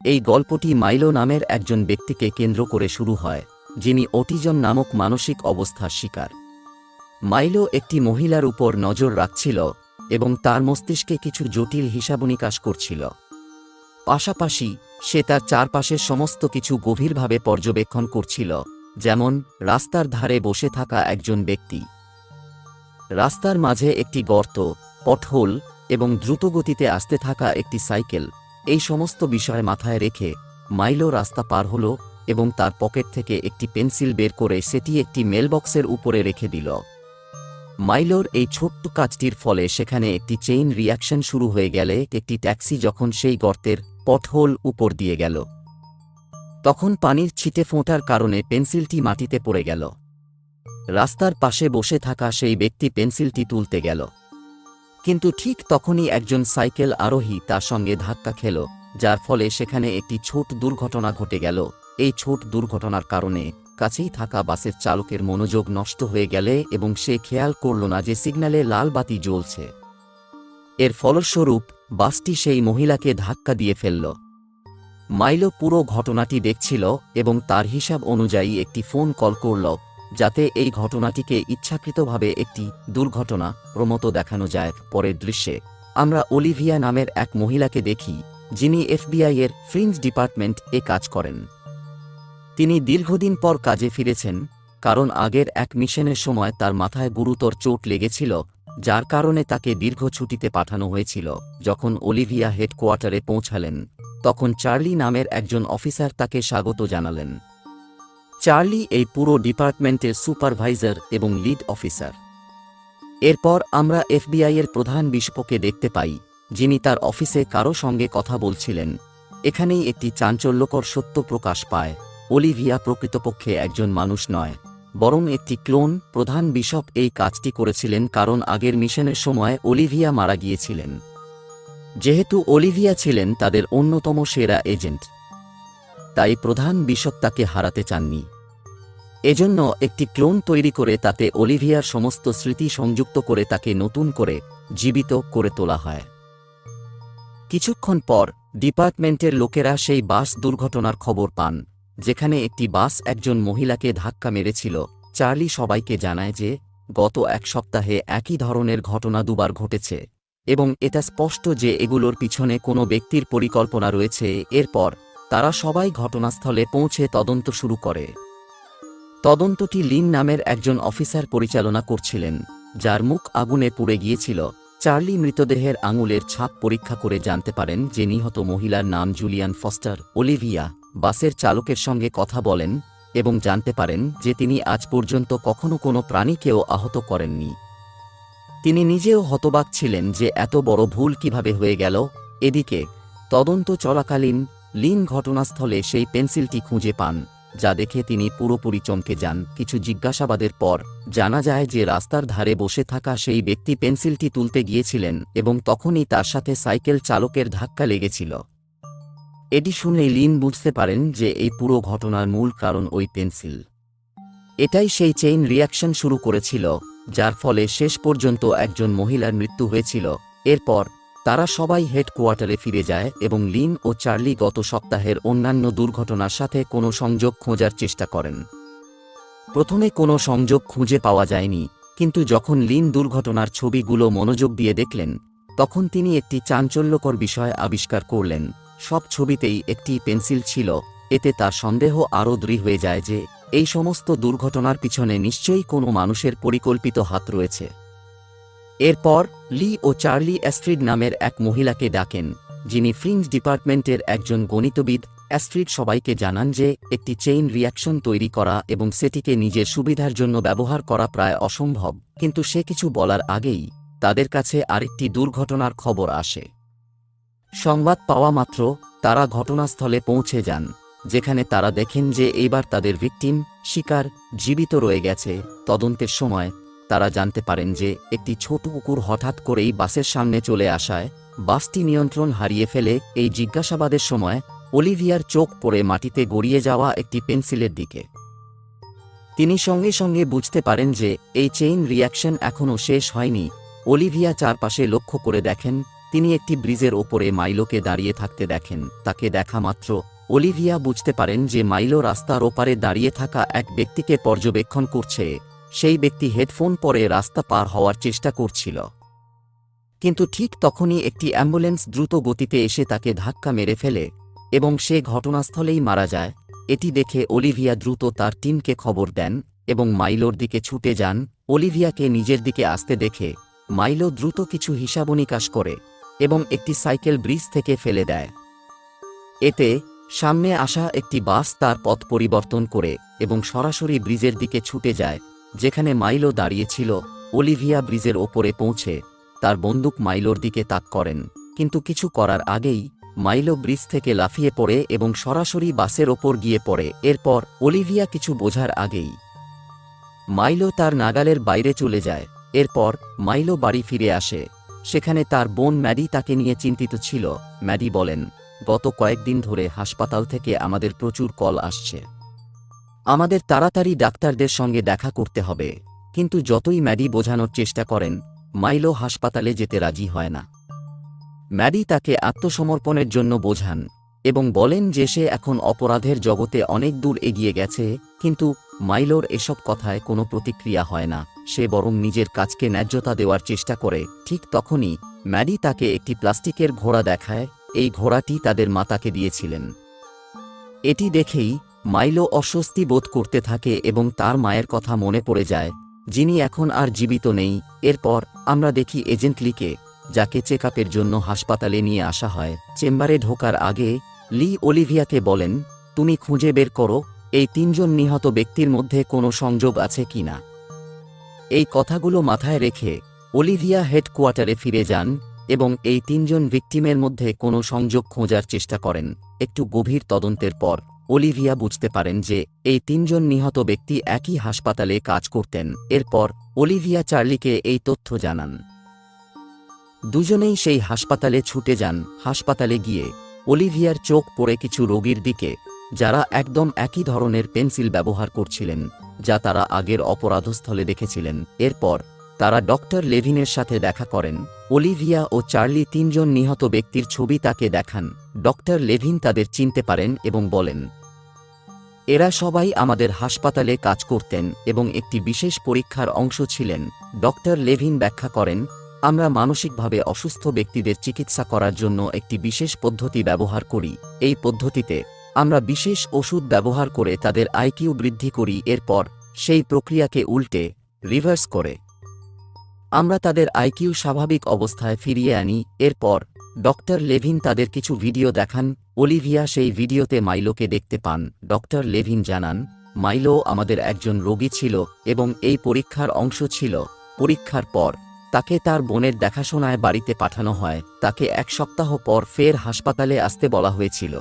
এই গল্পটি মাইলো নামের একজন ব্যক্তিকে কেন্দ্র করে শুরু হয়, যিনি অটিজম নামক মানসিক অবস্থার শিকার। মাইলো একটি মহিলার উপর নজর রাখছিল এবং তার মস্তিষ্কে কিছু জটিল হিসাবনিকাশ করছিল। পাশাপাশি সে তার চারপাশের সমস্ত কিছু গভীরভাবে পর্যবেক্ষণ করছিল, যেমন রাস্তার ধারে বসে থাকা একজন ব্যক্তি, রাস্তার মাঝে একটি গর্ত, পথহোল এবং দ্রুতগতিতে আসতে থাকা একটি সাইকেল। এই সমস্ত বিষয় মাথায় রেখে মাইলো রাস্তা পার হল এবং তার পকেট থেকে একটি পেন্সিল বের করে সেটি একটি মেলবক্সের উপরে রেখে দিল। মাইলোর এই ছোট্ট কাজটির ফলে সেখানে একটি চেইন রিয়াকশন শুরু হয়ে গেলে একটি ট্যাক্সি যখন সেই গর্তের পথহোল উপর দিয়ে গেল, তখন পানির ছিটে ফোঁটার কারণে পেন্সিলটি মাটিতে পড়ে গেল। রাস্তার পাশে বসে থাকা সেই ব্যক্তি পেন্সিলটি তুলতে গেল, কিন্তু ঠিক তখনই একজন সাইকেল আরোহী তার সঙ্গে ধাক্কা খেল, যার ফলে সেখানে একটি ছোট দুর্ঘটনা ঘটে গেল। এই ছোট দুর্ঘটনার কারণে কাছেই থাকা বাসের চালকের মনোযোগ নষ্ট হয়ে গেলে এবং সে খেয়াল করল না যে সিগন্যালে লাল বাতি জ্বলছে। এর ফলস্বরূপ বাসটি সেই মহিলাকে ধাক্কা দিয়ে ফেলল। মাইলো পুরো ঘটনাটি দেখছিল এবং তার হিসাব অনুযায়ী একটি ফোন কল করল, যাতে এই ঘটনাটিকে ইচ্ছাকৃতভাবে একটি দুর্ঘটনা প্রমতো দেখানো যায়। পরের দৃশ্যে আমরা অলিভিয়া নামের এক মহিলাকে দেখি, যিনি FBI এর ফ্রিঞ্জ ডিপার্টমেন্ট এ কাজ করেন। তিনি দীর্ঘদিন পর কাজে ফিরেছেন, কারণ আগের এক মিশনের সময় তার মাথায় গুরুতর চোট লেগেছিল, যার কারণে তাকে দীর্ঘ ছুটিতে পাঠানো হয়েছিল। যখন অলিভিয়া হেডকোয়ার্টারে পৌঁছালেন, তখন চার্লি নামের একজন অফিসার তাকে স্বাগত জানালেন। চার্লি এই পুরো ডিপার্টমেন্টের সুপারভাইজার এবং লিড অফিসার। এরপর আমরা FBI এর প্রধান বিশপকে দেখতে পাই, যিনি তার অফিসে কারো সঙ্গে কথা বলছিলেন। এখানেই একটি চাঞ্চল্যকর সত্য প্রকাশ পায়: অলিভিয়া প্রকৃতপক্ষে একজন মানুষ নয়, বরং একটি ক্লোন। প্রধান বিশপ এই কাজটি করেছিলেন কারণ আগের মিশনের সময় অলিভিয়া মারা গিয়েছিলেন। যেহেতু অলিভিয়া ছিলেন তাদের অন্যতম সেরা এজেন্ট, তাই প্রধান বিশপ তাকে হারাতে চাননি। এজন্য একটি ক্লোন তৈরি করে তাতে অলিভিয়ার সমস্ত স্মৃতি সংযুক্ত করে তাকে নতুন করে জীবিত করে তোলা হয়। কিছুক্ষণ পর ডিপার্টমেন্টের লোকেরা সেই বাস দুর্ঘটনার খবর পান, যেখানে একটি বাস একজন মহিলাকে ধাক্কা মেরেছিল। চার্লি সবাইকে জানায় যে গত এক সপ্তাহে একই ধরনের ঘটনা দুবার ঘটেছে এবং এটা স্পষ্ট যে এগুলোর পিছনে কোনো ব্যক্তির পরিকল্পনা রয়েছে। এরপর তারা সবাই ঘটনাস্থলে পৌঁছে তদন্ত শুরু করে। তদন্তটি লিন নামের একজন অফিসার পরিচালনা করছিলেন, যার মুখ আগুনে পুড়ে গিয়েছিল। চার্লি মৃতদেহের আঙুলের ছাপ পরীক্ষা করে জানতে পারেন যে নিহত মহিলার নাম জুলিয়ান ফস্টার। অলিভিয়া বাসের চালকের সঙ্গে কথা বলেন এবং জানতে পারেন যে তিনি আজ পর্যন্ত কখনো কোনো প্রাণীকেও আহত করেননি। তিনি নিজেও হতবাক ছিলেন যে এত বড় ভুল কিভাবে হয়ে গেল। এদিকে তদন্ত চলাকালীন লিন ঘটনাস্থলে সেই পেন্সিলটি খুঁজে পান, যা দেখে তিনি পুরোপুরি চমকে যান। কিছু জিজ্ঞাসাবাদের পর জানা যায় যে রাস্তার ধারে বসে থাকা সেই ব্যক্তি পেন্সিলটি তুলতে গিয়েছিলেন এবং তখনই তার সাথে সাইকেল চালকের ধাক্কা লেগেছিল। এটি শুনে লিন বুঝতে পারেন যে এই পুরো ঘটনার মূল কারণ ওই পেন্সিল। এটাই সেই চেইন রিয়াকশন শুরু করেছিল, যার ফলে শেষ পর্যন্ত একজন মহিলার মৃত্যু হয়েছিল। এরপর তারা সবাই হেডকোয়ার্টারে ফিরে যায় এবং লিন ও চার্লি গত সপ্তাহের অন্যান্য দুর্ঘটনার সাথে কোনো সংযোগ খোঁজার চেষ্টা করেন। প্রথমে কোনো সংযোগ খুঁজে পাওয়া যায়নি, কিন্তু যখন লিন দুর্ঘটনার ছবিগুলো মনোযোগ দিয়ে দেখলেন, তখন তিনি একটি চাঞ্চল্যকর বিষয় আবিষ্কার করলেন। সব ছবিতেই একটি পেন্সিল ছিল। এতে তার সন্দেহ আরও দৃঢ় হয়ে যায় যে এই সমস্ত দুর্ঘটনার পিছনে নিশ্চয়ই কোনো মানুষের পরিকল্পিত হাত রয়েছে। এরপর লি ও চার্লি অ্যাস্ট্রিড নামের এক মহিলাকে ডাকেন, যিনি ফ্রিঞ্জ ডিপার্টমেন্টের একজন গণিতবিদ। অ্যাস্ট্রিড সবাইকে জানান যে একটি চেইন রিয়াকশন তৈরি করা এবং সেটিকে নিজের সুবিধার জন্য ব্যবহার করা প্রায় অসম্ভব, কিন্তু সে কিছু বলার আগেই তাদের কাছে আরেকটি দুর্ঘটনার খবর আসে। সংবাদ পাওয়া মাত্র তারা ঘটনাস্থলে পৌঁছে যান, যেখানে তারা দেখেন যে এইবার তাদের ভিকটিম শিকার জীবিত রয়ে গেছে। তদন্তের সময় তারা জানতে পারেন যে একটি ছোট কুকুর হঠাৎ করেই বাসের সামনে চলে আসায় বাসটি নিয়ন্ত্রণ হারিয়ে ফেলে। এই জিজ্ঞাসাবাদের সময় অলিভিয়ার চোখ পড়ে মাটিতে গড়িয়ে যাওয়া একটি পেন্সিলের দিকে। তিনি সঙ্গে সঙ্গে বুঝতে পারেন যে এই চেইন রিয়াকশন এখনও শেষ হয়নি। অলিভিয়া চারপাশে লক্ষ্য করে দেখেন তিনি একটি ব্রিজের ওপরে মাইলোকে দাঁড়িয়ে থাকতে দেখেন। তাকে দেখা মাত্র অলিভিয়া বুঝতে পারেন যে মাইলো রাস্তার ওপারে দাঁড়িয়ে থাকা এক ব্যক্তিকে পর্যবেক্ষণ করছে। সেই ব্যক্তি হেডফোন পরে রাস্তা পার হওয়ার চেষ্টা করছিল, কিন্তু ঠিক তখনই একটি অ্যাম্বুলেন্স দ্রুত গতিতে এসে তাকে ধাক্কা মেরে ফেলে এবং সে ঘটনাস্থলেই মারা যায়। এটি দেখে অলিভিয়া দ্রুত তার টিমকে খবর দেন এবং মাইলোর দিকে ছুটে যান। অলিভিয়াকে নিজের দিকে আসতে দেখে মাইলো দ্রুত কিছু হিসাবনিকাশ করে এবং একটি সাইকেল ব্রিজ থেকে ফেলে দেয়। এতে সামনে আসা একটি বাস তার পথ পরিবর্তন করে এবং সরাসরি ব্রিজের দিকে ছুটে যায় যেখানে মাইলো দাঁড়িয়েছিল। অলিভিয়া ব্রিজের ওপরে পৌঁছে তার বন্দুক মাইলোর দিকে তাক করেন, কিন্তু কিছু করার আগেই মাইলো ব্রিজ থেকে লাফিয়ে পড়ে এবং সরাসরি বাসের ওপর গিয়ে পড়ে। এরপর অলিভিয়া কিছু বোঝার আগেই মাইলো তার নাগালের বাইরে চলে যায়। এরপর মাইলো বাড়ি ফিরে আসে। সেখানে তার বোন ম্যাডি তাকে নিয়ে চিন্তিত ছিল। ম্যাডি বলেন, গত কয়েকদিন ধরে হাসপাতাল থেকে আমাদের প্রচুর কল আসছে। আমাদের তাড়াতাড়ি ডাক্তারদের সঙ্গে দেখা করতে হবে। কিন্তু যতই ম্যাডি বোঝানোর চেষ্টা করেন, মাইলো হাসপাতালে যেতে রাজি হয় না। ম্যাডি তাকে আত্মসমর্পণের জন্য বোঝান এবং বলেন যে সে এখন অপরাধের জগতে অনেক দূর এগিয়ে গেছে, কিন্তু মাইলোর এসব কথায় কোনো প্রতিক্রিয়া হয় না। সে বরং নিজের কাজকে ন্যায্যতা দেওয়ার চেষ্টা করে। ঠিক তখনই ম্যাডি তাকে একটি প্লাস্টিকের ঘোড়া দেখায়। এই ঘোড়াটি তাদের মাতাকে দিয়েছিলেন। এটি দেখেই মাইলো অস্বস্তি বোধ করতে থাকে এবং তার মায়ের কথা মনে পড়ে যায়, যিনি এখন আর জীবিত নেই। এরপর আমরা দেখি এজেন্ট লিকে, যাকে চেকআপের জন্য হাসপাতালে নিয়ে আসা হয়। চেম্বারে ঢোকার আগে লি অলিভিয়াকে বলেন, তুমি খুঁজে বের করো এই 3 জন নিহত ব্যক্তির মধ্যে কোনো সংযোগ আছে কিনা। এই কথাগুলো মাথায় রেখে অলিভিয়া হেডকোয়ার্টারে ফিরে যান এবং এই 3 জন ভিকটিমের মধ্যে কোনো সংযোগ খোঁজার চেষ্টা করেন। একটু গভীর তদন্তের পর অলিভিয়া বুঝতে পারেন যে এই 3 জন নিহত ব্যক্তি একই হাসপাতালে কাজ করতেন। এরপর অলিভিয়া চার্লিকে এই তথ্য জানান। দুজনেই সেই হাসপাতালে ছুটে যান। হাসপাতালে গিয়ে অলিভিয়ার চোখ পড়ে কিছু রোগীর দিকে, যারা একদম একই ধরনের পেন্সিল ব্যবহার করছিলেন যা তারা আগের অপরাধস্থলে দেখেছিলেন। এরপর তারা ডক্টর লেভিনের সাথে দেখা করেন। অলিভিয়া ও চার্লি 3 জন নিহত ব্যক্তির ছবি তাকে দেখান। ডক্টর লেভিন তাদের চিনতে পারেন এবং বলেন, এরা সবাই আমাদের হাসপাতালে কাজ করতেন এবং একটি বিশেষ পরীক্ষার অংশ ছিলেন। ডক্টর লেভিন ব্যাখ্যা করেন, আমরা মানসিকভাবে অসুস্থ ব্যক্তিদের চিকিৎসা করার জন্য একটি বিশেষ পদ্ধতি ব্যবহার করি। এই পদ্ধতিতে আমরা বিশেষ ওষুধ ব্যবহার করে তাদের আইকিউ বৃদ্ধি করি। এরপর সেই প্রক্রিয়াকে উল্টে রিভার্স করে আমরা তাদের আইকিউ স্বাভাবিক অবস্থায় ফিরিয়ে আনি। এরপর ডক্টর লেভিন তাদের কিছু ভিডিও দেখান। অলিভিয়া সেই ভিডিওতে মাইলোকে দেখতে পান। ডক্টর লেভিন জানান, মাইলো আমাদের একজন রোগী ছিল এবং এই পরীক্ষার অংশ ছিল। পরীক্ষার পর তাকে তার বোনের দেখাশোনায় বাড়িতে পাঠানো হয়। তাকে 1 সপ্তাহ পর ফের হাসপাতালে আসতে বলা হয়েছিল,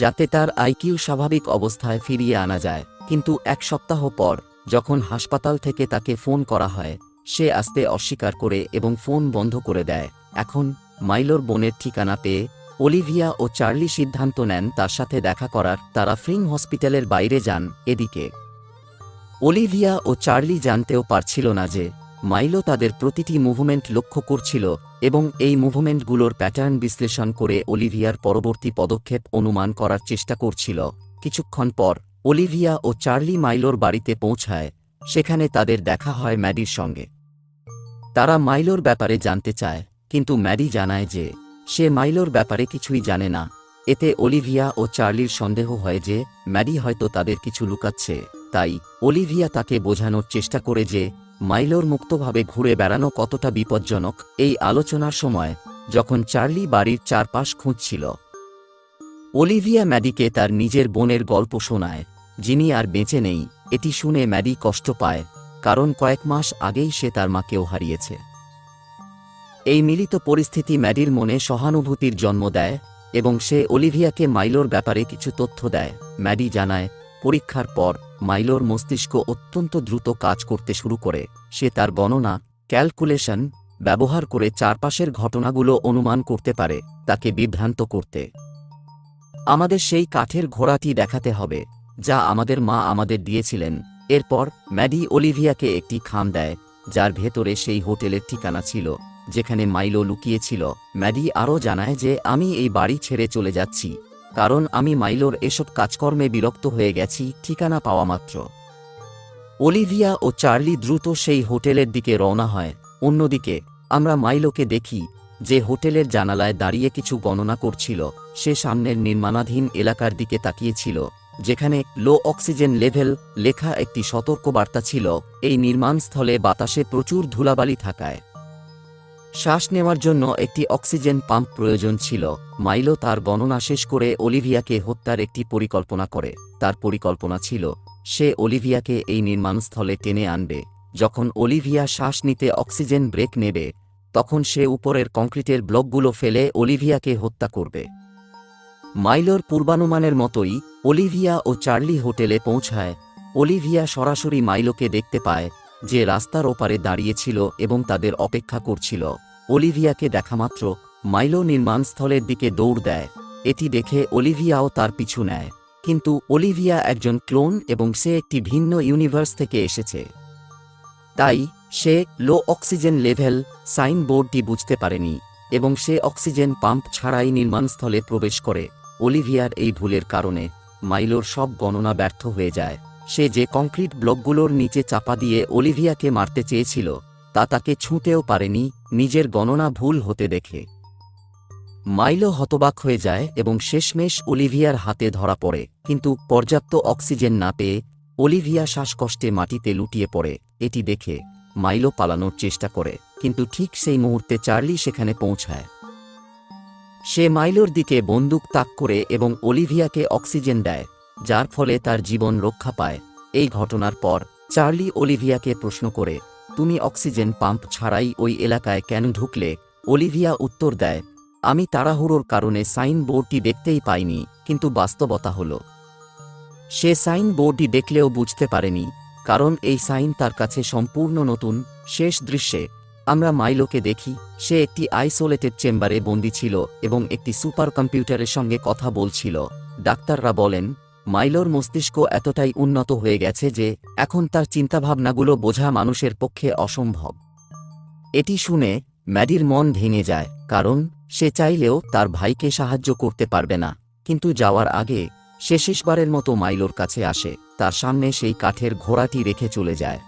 যাতে তার আইকিউ স্বাভাবিক অবস্থায় ফিরিয়ে আনা যায়। কিন্তু 1 সপ্তাহ পর যখন হাসপাতাল থেকে তাকে ফোন করা হয়, সে আসতে অস্বীকার করে এবং ফোন বন্ধ করে দেয়। এখন মাইলোর বোনের ঠিকানা পেয়ে অলিভিয়া ও চার্লি সিদ্ধান্ত নেন তার সাথে দেখা করার। তারা ফ্রিং হসপিটালের বাইরে যান। এদিকে অলিভিয়া ও চার্লি জানতেও পারছিল না যে মাইলো তাদের প্রতিটি মুভমেন্ট লক্ষ্য করছিল এবং এই মুভমেন্টগুলোর প্যাটার্ন বিশ্লেষণ করে অলিভিয়ার পরবর্তী পদক্ষেপ অনুমান করার চেষ্টা করছিল। কিছুক্ষণ পর অলিভিয়া ও চার্লি মাইলোর বাড়িতে পৌঁছায়। সেখানে তাদের দেখা হয় ম্যাডির সঙ্গে। তারা মাইলোর ব্যাপারে জানতে চায়, কিন্তু ম্যাডি জানায় যে সে মাইলোর ব্যাপারে কিছুই জানে না। এতে অলিভিয়া ও চার্লির সন্দেহ হয় যে ম্যাডি হয়তো তাদের কিছু লুকাচ্ছে। তাই অলিভিয়া তাকে বোঝানোর চেষ্টা করে যে মাইলোর মুক্তভাবে ঘুরে বেড়ানো কতটা বিপজ্জনক। এই আলোচনার সময় যখন চার্লি বাড়ির চারপাশ খুঁজছিল, অলিভিয়া ম্যাডিকে তার নিজের বোনের গল্প শোনায়, যিনি আর বেঁচে নেই। এটি শুনে ম্যাডি কষ্ট পায়, কারণ কয়েক মাস আগেই সে তার মাকেও হারিয়েছে। এই মিলিত পরিস্থিতি ম্যাডির মনে সহানুভূতির জন্ম দেয় এবং সে অলিভিয়াকে মাইলোর ব্যাপারে কিছু তথ্য দেয়। ম্যাডি জানায়, পরীক্ষার পর মাইলোর মস্তিষ্ক অত্যন্ত দ্রুত কাজ করতে শুরু করে। সে তার গণনা ক্যালকুলেশন ব্যবহার করে চারপাশের ঘটনাগুলো অনুমান করতে পারে, তাকে বিভ্রান্ত করতে। আমাদের সেই কাঠের ঘোড়াটি দেখাতে হবে যা আমাদের মা আমাদের দিয়েছিলেন। এরপর ম্যাডি অলিভিয়াকে একটি খাম দেয়, যার ভেতরে সেই হোটেলের ঠিকানা ছিল যেখানে মাইলো লুকিয়েছিল। ম্যাডি আরও জানায় যে আমি এই বাড়ি ছেড়ে চলে যাচ্ছি, কারণ আমি মাইলোর এসব কাজকর্মে বিরক্ত হয়ে গেছি ঠিকানা পাওয়া মাত্র। অলিভিয়া ও চার্লি দ্রুত সেই হোটেলের দিকে রওনা হয়। অন্যদিকে আমরা মাইলোকে দেখি, যে হোটেলের জানালায় দাঁড়িয়ে কিছু গণনা করছিল। সে সামনের নির্মাণাধীন এলাকার দিকে তাকিয়েছিল, যেখানে লো অক্সিজেন লেভেল লেখা একটি সতর্কবার্তা ছিল। এই নির্মাণস্থলে বাতাসে প্রচুর ধুলাবালি থাকায় শ্বাস নেওয়ার জন্য একটি অক্সিজেন পাম্প প্রয়োজন ছিল। মাইলো তার গণনা শেষ করে অলিভিয়াকে হত্যার একটি পরিকল্পনা করে। তার পরিকল্পনা ছিল সে অলিভিয়াকে এই নির্মাণস্থলে টেনে আনবে। যখন অলিভিয়া শ্বাস নিতে অক্সিজেন ব্রেক নেবে, তখন সে উপরের কংক্রিটের ব্লকগুলো ফেলে অলিভিয়াকে হত্যা করবে। মাইলোর পূর্বানুমানের মতোই অলিভিয়া ও চার্লি হোটেলে পৌঁছায়। অলিভিয়া সরাসরি মাইলোকে দেখতে পায়, যে রাস্তার ওপারে দাঁড়িয়েছিল এবং তাদের অপেক্ষা করছিল। অলিভিয়াকে দেখামাত্র মাইলো নির্মাণস্থলের দিকে দৌড় দেয়। এটি দেখে অলিভিয়াও তার পিছু নেয়, কিন্তু অলিভিয়া একজন ক্লোন এবং সে একটি ভিন্ন ইউনিভার্স থেকে এসেছে। তাই সে লো অক্সিজেন লেভেল সাইনবোর্ডটি বুঝতে পারেনি এবং সে অক্সিজেন পাম্প ছাড়াই নির্মাণস্থলে প্রবেশ করে। অলিভিয়ার এই ভুলের কারণে মাইলোর সব গণনা ব্যর্থ হয়ে যায়। সে যে কংক্রিট ব্লকগুলোর নিচে চাপা দিয়ে অলিভিয়াকে মারতে চেয়েছিল, তা তাকে ছুঁতেও পারেনি নিজের গণনা ভুল হতে দেখে। মাইলো হতবাক হয়ে যায় এবং শেষমেশ অলিভিয়ার হাতে ধরা পড়ে, কিন্তু পর্যাপ্ত অক্সিজেন না পেয়ে অলিভিয়া শ্বাসকষ্টে মাটিতে লুটিয়ে পড়ে। এটি দেখে মাইলো পালানোর চেষ্টা করে, কিন্তু ঠিক সেই মুহূর্তে চার্লি সেখানে পৌঁছায়। সে মাইলোর দিকে বন্দুক তাক করে এবং অলিভিয়াকে অক্সিজেন দেয়, যার ফলে তার জীবন রক্ষা পায়। এই ঘটনার পর চার্লি অলিভিয়াকে প্রশ্ন করে, তুমি অক্সিজেন পাম্প ছাড়াই ওই এলাকায় কেন ঢুকলে? অলিভিয়া উত্তর দেয়, আমি তাড়াহুড়োর কারণে সাইন বোর্ডটি দেখতেই পাইনি, কিন্তু বাস্তবতা হল সে সাইন বোর্ডটি দেখলেও বুঝতে পারেনি, কারণ এই সাইন তার কাছে সম্পূর্ণ নতুন। শেষ দৃশ্যে আমরা মাইলোকে দেখি, সে একটি আইসোলেটেড চেম্বারে বন্দী ছিল এবং একটি সুপার কম্পিউটারের সঙ্গে কথা বলছিল। ডাক্তাররা বলেন মাইলোর মস্তিষ্ক এতটাই উন্নত হয়ে গেছে যে এখন তার চিন্তাভাবনাগুলো বোঝা মানুষের পক্ষে অসম্ভব। এটি শুনে ম্যাডির মন ভেঙে যায়, কারণ সে চাইলেও তার ভাইকে সাহায্য করতে পারবে না। কিন্তু যাওয়ার আগে সে শেষবারের মতো মাইলোর কাছে আসে, তার সামনে সেই কাঠের ঘোড়াটি রেখে চলে যায়।